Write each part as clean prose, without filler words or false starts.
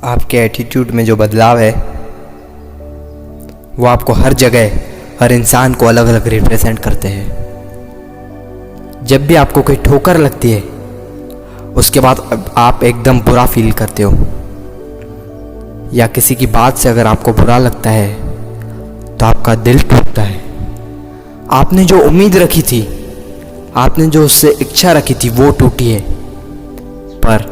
आपके एटीट्यूड में जो बदलाव है वो आपको हर जगह, हर इंसान को अलग अलग रिप्रेजेंट करते हैं। जब भी आपको कोई ठोकर लगती है उसके बाद आप एकदम बुरा फील करते हो, या किसी की बात से अगर आपको बुरा लगता है तो आपका दिल टूटता है। आपने जो उम्मीद रखी थी, आपने जो उससे इच्छा रखी थी वो टूटी है, पर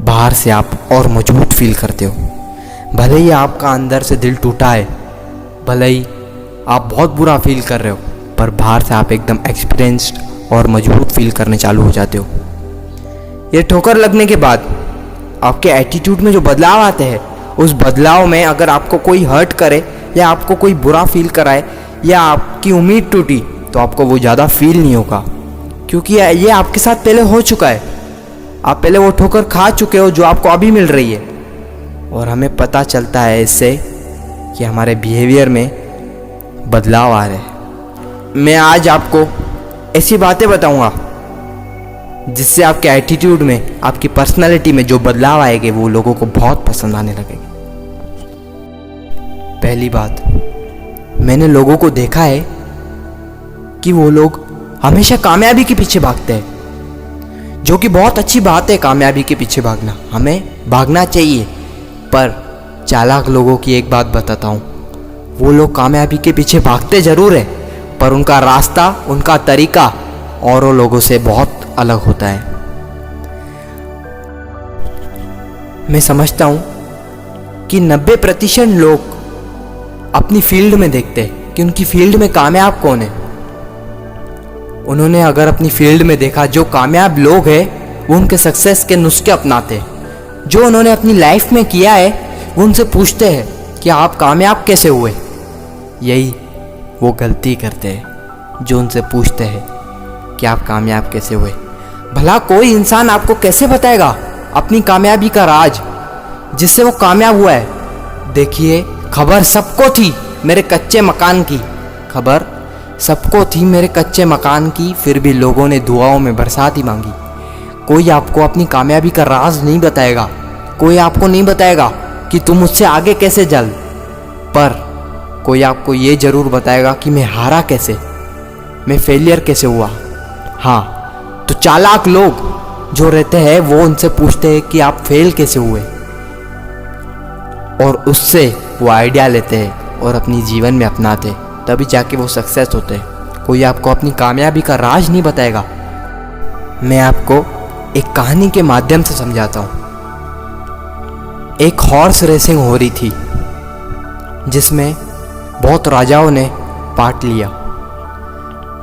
बाहर से आप और मजबूत फील करते हो। भले ही आपका अंदर से दिल टूटा है, भले ही आप बहुत बुरा फील कर रहे हो, पर बाहर से आप एकदम एक्सपीरियंस्ड और मजबूत फील करने चालू हो जाते हो। ये ठोकर लगने के बाद आपके एटीट्यूड में जो बदलाव आते हैं, उस बदलाव में अगर आपको कोई हर्ट करे या आपको कोई बुरा फील कराए या आपकी उम्मीद टूटी तो आपको वो ज़्यादा फील नहीं होगा, क्योंकि ये आपके साथ पहले हो चुका है। आप पहले वो ठोकर खा चुके हो जो आपको अभी मिल रही है। और हमें पता चलता है इससे कि हमारे बिहेवियर में बदलाव आ रहे हैं। मैं आज आपको ऐसी बातें बताऊंगा जिससे आपके एटीट्यूड में, आपकी पर्सनालिटी में जो बदलाव आएंगे वो लोगों को बहुत पसंद आने लगेंगे। पहली बात, मैंने लोगों को देखा है कि वो लोग हमेशा कामयाबी के पीछे भागते हैं, जो कि बहुत अच्छी बात है। कामयाबी के पीछे भागना, हमें भागना चाहिए, पर चालाक लोगों की एक बात बताता हूँ, वो लोग कामयाबी के पीछे भागते ज़रूर है, पर उनका रास्ता, उनका तरीका औरों लोगों से बहुत अलग होता है। मैं समझता हूँ कि 90% लोग अपनी फील्ड में देखते हैं कि उनकी फील्ड में कामयाब कौन है। उन्होंने अगर अपनी फील्ड में देखा जो कामयाब लोग हैं वो उनके सक्सेस के नुस्खे अपनाते हैं। जो उन्होंने अपनी लाइफ में किया है वो उनसे पूछते हैं कि आप कामयाब कैसे हुए। यही वो गलती करते हैं जो उनसे पूछते हैं कि आप कामयाब कैसे हुए। भला कोई इंसान आपको कैसे बताएगा अपनी कामयाबी का राज जिससे वो कामयाब हुआ है। देखिए, खबर सबको थी मेरे कच्चे मकान की, खबर सबको थी मेरे कच्चे मकान की, फिर भी लोगों ने दुआओं में बरसात ही मांगी। कोई आपको अपनी कामयाबी का राज नहीं बताएगा, कोई आपको नहीं बताएगा कि तुम मुझसे आगे कैसे चल, पर कोई आपको ये ज़रूर बताएगा कि मैं हारा कैसे, मैं फेलियर कैसे हुआ। हाँ, तो चालाक लोग जो रहते हैं वो उनसे पूछते हैं कि आप फेल कैसे हुए, और उससे वो आइडिया लेते हैं और अपनी जीवन में अपनाते हैं, तभी जाके वो सक्सेस होते हैं। कोई आपको अपनी कामयाबी का राज नहीं बताएगा। मैं आपको एक कहानी के माध्यम से समझाता हूँ। एक हॉर्स रेसिंग हो रही थी जिसमें बहुत राजाओं ने पार्ट लिया,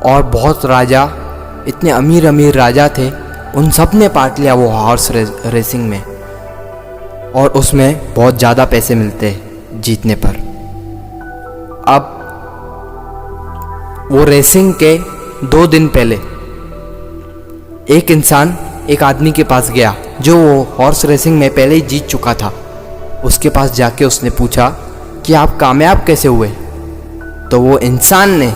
और बहुत राजा, इतने अमीर अमीर राजा थे, उन सब ने पार्ट लिया वो हॉर्स रेसिंग में, और उसमें बहुत ज़्यादा पैसे मिलते हैं जीतने पर। अब वो रेसिंग के 2 दिन पहले एक इंसान एक आदमी के पास गया जो वो हॉर्स रेसिंग में पहले ही जीत चुका था। उसके पास जाके उसने पूछा कि आप कामयाब कैसे हुए। तो वो इंसान ने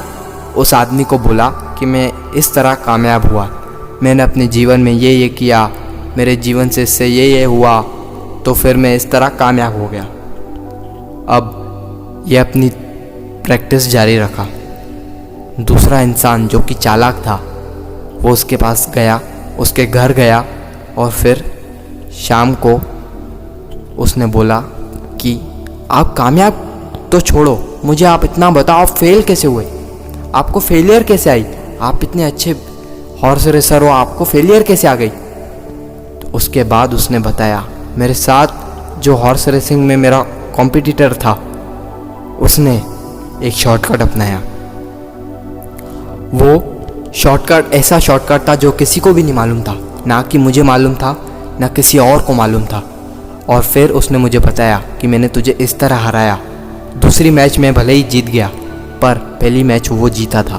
उस आदमी को बोला कि मैं इस तरह कामयाब हुआ, मैंने अपने जीवन में ये किया, मेरे जीवन से इससे ये हुआ, तो फिर मैं इस तरह कामयाब हो गया। अब ये अपनी प्रैक्टिस जारी रखा। दूसरा इंसान जो कि चालाक था वो उसके पास गया, उसके घर गया, और फिर शाम को उसने बोला कि आप कामयाब तो छोड़ो, मुझे आप इतना बताओ आप फेल कैसे हुए, आपको फेलियर कैसे आई, आप इतने अच्छे हॉर्स रेसर हो, आपको फेलियर कैसे आ गई। तो उसके बाद उसने बताया, मेरे साथ जो हॉर्स रेसिंग में मेरा कॉम्पिटिटर था उसने एक शॉर्टकट अपनाया। वो शॉर्टकट ऐसा शॉर्टकट था जो किसी को भी नहीं मालूम था, ना कि मुझे मालूम था, ना किसी और को मालूम था। और फिर उसने मुझे बताया कि मैंने तुझे इस तरह हराया। दूसरी मैच में भले ही जीत गया, पर पहली मैच वो जीता था।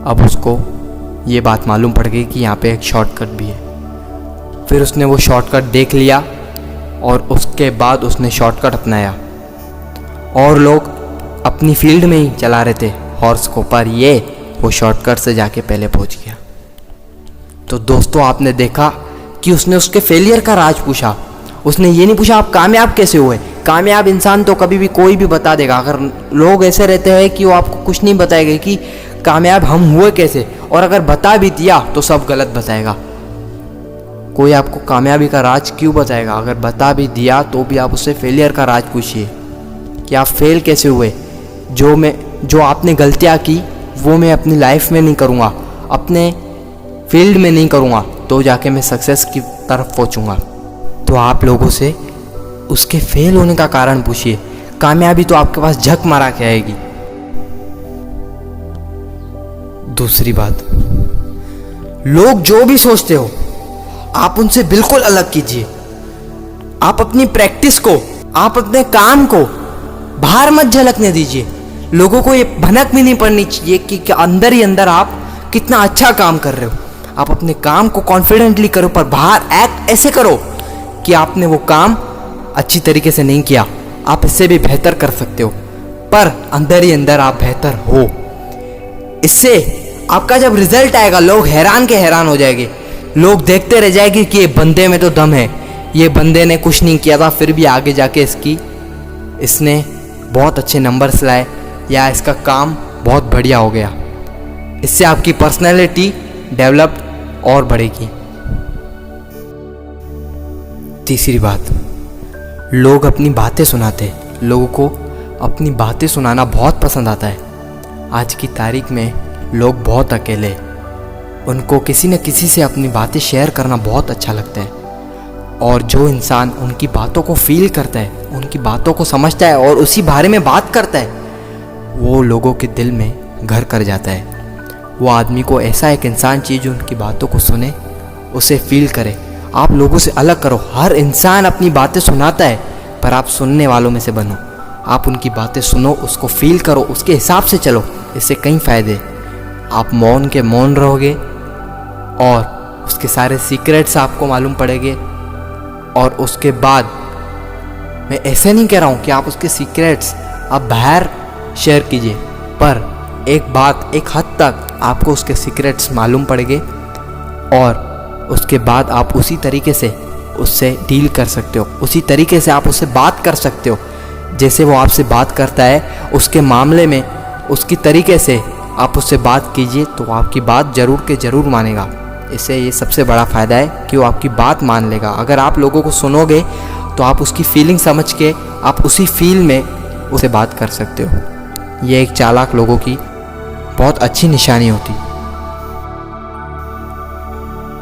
अब उसको ये बात मालूम पड़ गई कि यहाँ पे एक शॉर्टकट भी है। फिर उसने वो शॉर्टकट देख लिया और उसके बाद उसने शॉर्टकट अपनाया। और लोग अपनी फील्ड में ही चला रहे थे हॉर्स को, पर ये वो शॉर्टकट से जाके पहले पहुंच गया। तो दोस्तों, आपने देखा कि उसने उसके फेलियर का राज पूछा उसने ये नहीं पूछा आप कामयाब कैसे हुए। कामयाब इंसान तो कभी भी कोई भी बता देगा। अगर लोग ऐसे रहते हैं कि वो आपको कुछ नहीं बताएंगे कि कामयाब हम हुए कैसे, और अगर बता भी दिया तो सब गलत बताएगा। कोई आपको कामयाबी का राज क्यों बताएगा? अगर बता भी दिया तो भी आप उससे फेलियर का राज पूछिए कि आप फेल कैसे हुए। जो आपने गलतियाँ की वो मैं अपनी लाइफ में नहीं करूँगा, अपने फील्ड में नहीं करूँगा, तो जाके मैं सक्सेस की तरफ पहुँचूँगा। तो आप लोगों से उसके फेल होने का कारण पूछिए। कामयाबी तो आपके पास झक मारा के आएगी। दूसरी बात, लोग जो भी सोचते हो आप उनसे बिल्कुल अलग कीजिए। आप अपनी प्रैक्टिस को, आप अपने काम को बाहर मत झलकने दीजिए। लोगों को ये भनक भी नहीं पड़नी चाहिए कि अंदर ही अंदर आप कितना अच्छा काम कर रहे हो। आप अपने काम को कॉन्फिडेंटली करो, पर बाहर एक्ट ऐसे करो कि आपने वो काम अच्छी तरीके से नहीं किया, आप इससे भी बेहतर कर सकते हो, पर अंदर ही अंदर आप बेहतर हो। इससे आपका जब रिजल्ट आएगा लोग हैरान के हैरान हो जाएंगे। लोग देखते रह जाएंगे कि ये बंदे में तो दम है, ये बंदे ने कुछ नहीं किया था फिर भी आगे जाके इसने बहुत अच्छे नंबर्स लाए, या इसका काम बहुत बढ़िया हो गया। इससे आपकी पर्सनैलिटी डेवलप और बढ़ेगी। तीसरी बात, लोग अपनी बातें सुनाते हैं। लोगों को अपनी बातें सुनाना बहुत पसंद आता है। आज की तारीख में लोग बहुत अकेले हैं। उनको किसी न किसी से अपनी बातें शेयर करना बहुत अच्छा लगता है, और जो इंसान उनकी बातों को फील करता है, उनकी बातों को समझता है और उसी बारे में बात करता है, वो लोगों के दिल में घर कर जाता है। वो आदमी को ऐसा एक इंसान चाहिए जो उनकी बातों को सुने, उसे फील करे। आप लोगों से अलग करो। हर इंसान अपनी बातें सुनाता है, पर आप सुनने वालों में से बनो। आप उनकी बातें सुनो, उसको फील करो, उसके हिसाब से चलो। इससे कई फ़ायदे। आप मौन के मौन रहोगे और उसके सारे सीक्रेट्स आपको मालूम पड़ेंगे। और उसके बाद मैं ऐसे नहीं कह रहा हूँ कि आप उसके सीक्रेट्स आप बाहर शेयर कीजिए, पर एक हद तक आपको उसके सीक्रेट्स मालूम पड़ेंगे, और उसके बाद आप उसी तरीके से उससे डील कर सकते हो, उसी तरीके से आप उससे बात कर सकते हो जैसे वो आपसे बात करता है। उसके मामले में उसकी तरीके से आप उससे बात कीजिए तो आपकी बात ज़रूर के ज़रूर मानेगा। इससे ये सबसे बड़ा फ़ायदा है कि वो आपकी बात मान लेगा। अगर आप लोगों को सुनोगे तो आप उसकी फीलिंग समझ के आप उसी फील में उसे बात कर सकते हो। ये एक चालाक लोगों की बहुत अच्छी निशानी होती।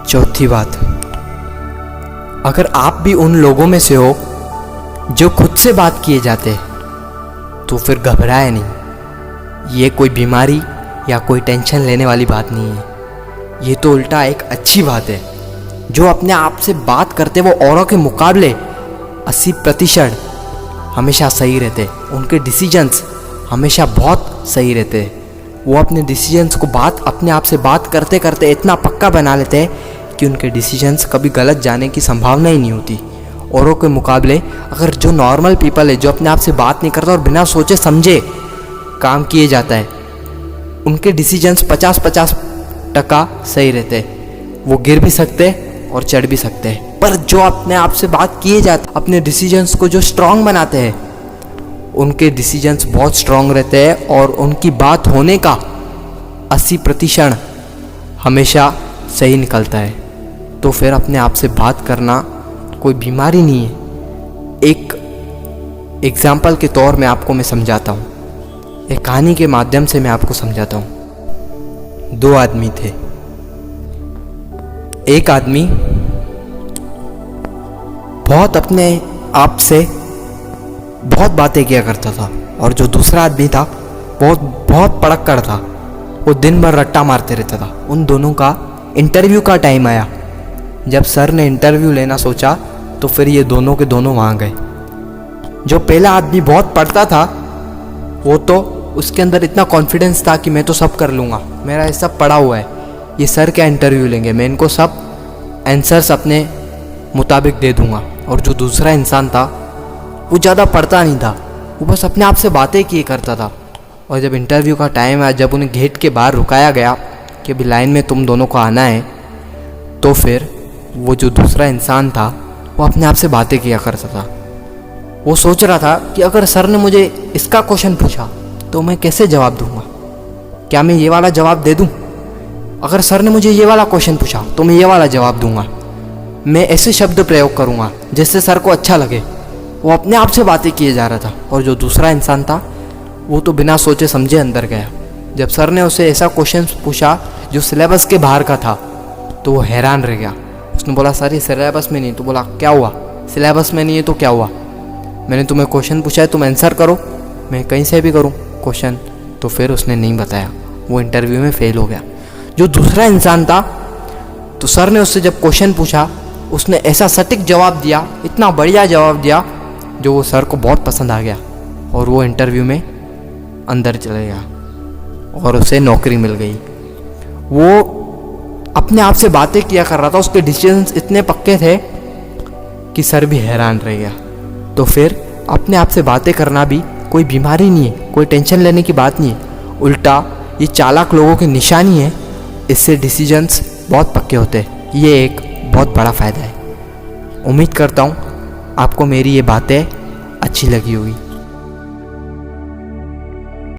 चौथी बात, अगर आप भी उन लोगों में से हो जो खुद से बात किए जाते हैं तो फिर घबराए नहीं। ये कोई बीमारी या कोई टेंशन लेने वाली बात नहीं है। ये तो उल्टा एक अच्छी बात है। जो अपने आप से बात करते वो औरों के मुकाबले 80% हमेशा सही रहते। उनके डिसीजंस हमेशा बहुत सही रहते। वो अपने डिसीजंस को अपने आप से बात करते करते इतना पक्का बना लेते हैं कि उनके डिसीजंस कभी गलत जाने की संभावना ही नहीं होती। औरों के मुकाबले अगर जो नॉर्मल पीपल है, जो अपने आप से बात नहीं करता और बिना सोचे समझे काम किए जाता है, उनके डिसीजंस 50-50% सही रहते हैं। वो गिर भी सकते हैं और चढ़ भी सकते हैं। पर जो अपने आप से बात किए जाते, अपने डिसीजंस को जो स्ट्रांग बनाते हैं, उनके डिसीजंस बहुत स्ट्रांग रहते हैं और उनकी बात होने का 80% हमेशा सही निकलता है। तो फिर अपने आप से बात करना कोई बीमारी नहीं है। एक एग्जाम्पल के तौर में आपको मैं समझाता हूँ, एक कहानी के माध्यम से मैं आपको समझाता हूँ। 2 आदमी थे। एक आदमी बहुत अपने आप से बहुत बातें किया करता था, और जो दूसरा आदमी था बहुत पढ़क्कड़ था। वो दिन भर रट्टा मारते रहता था। उन दोनों का इंटरव्यू का टाइम आया। जब सर ने इंटरव्यू लेना सोचा तो फिर ये दोनों के दोनों वहाँ गए। जो पहला आदमी बहुत पढ़ता था, वो तो उसके अंदर इतना कॉन्फिडेंस था कि मैं तो सब कर लूँगा, मेरा ये सब पढ़ा हुआ है, ये सर क्या इंटरव्यू लेंगे, मैं इनको सब आंसर्स अपने मुताबिक दे दूँगा। और जो दूसरा इंसान था वो ज़्यादा पढ़ता नहीं था, वो बस अपने आप से बातें किए करता था। और जब इंटरव्यू का टाइम आया, जब उन्हें गेट के बाहर रुकाया गया कि अभी लाइन में तुम दोनों को आना है, तो फिर वो जो दूसरा इंसान था वो अपने आप से बातें किया करता था। वो सोच रहा था कि अगर सर ने मुझे इसका क्वेश्चन पूछा तो मैं कैसे जवाब दूंगा, क्या मैं ये वाला जवाब दे दूं? अगर सर ने मुझे ये वाला क्वेश्चन पूछा तो मैं ये वाला जवाब दूंगा। मैं ऐसे शब्द प्रयोग करूंगा जिससे सर को अच्छा लगे। वो अपने आप से बातें किए जा रहा था और जो दूसरा इंसान था वो तो बिना सोचे समझे अंदर गया। जब सर ने उसे ऐसा क्वेश्चन पूछा जो सिलेबस के बाहर का था तो वो हैरान रह गया। उसने बोला सर ये सिलेबस में नहीं। तो बोला क्या हुआ, सिलेबस में नहीं है तो क्या हुआ? मैंने तुम्हें क्वेश्चन पूछा है, तुम आंसर करो, मैं कहीं से भी करूँ क्वेश्चन। तो फिर उसने नहीं बताया, वो इंटरव्यू में फेल हो गया। जो दूसरा इंसान था तो सर ने उससे जब क्वेश्चन पूछा उसने ऐसा सटीक जवाब दिया, इतना बढ़िया जवाब दिया जो वो सर को बहुत पसंद आ गया और वो इंटरव्यू में अंदर चले गया और उसे नौकरी मिल गई। वो अपने आप से बातें किया कर रहा था, उसके डिसीजंस इतने पक्के थे कि सर भी हैरान रह गया। तो फिर अपने आप से बातें करना भी कोई बीमारी नहीं है, कोई टेंशन लेने की बात नहीं है, उल्टा ये चालाक लोगों की निशानी है। इससे डिसीजंस बहुत पक्के होते हैं। ये एक बहुत बड़ा फ़ायदा है। उम्मीद करता हूँ आपको मेरी ये बातें अच्छी लगी होगी।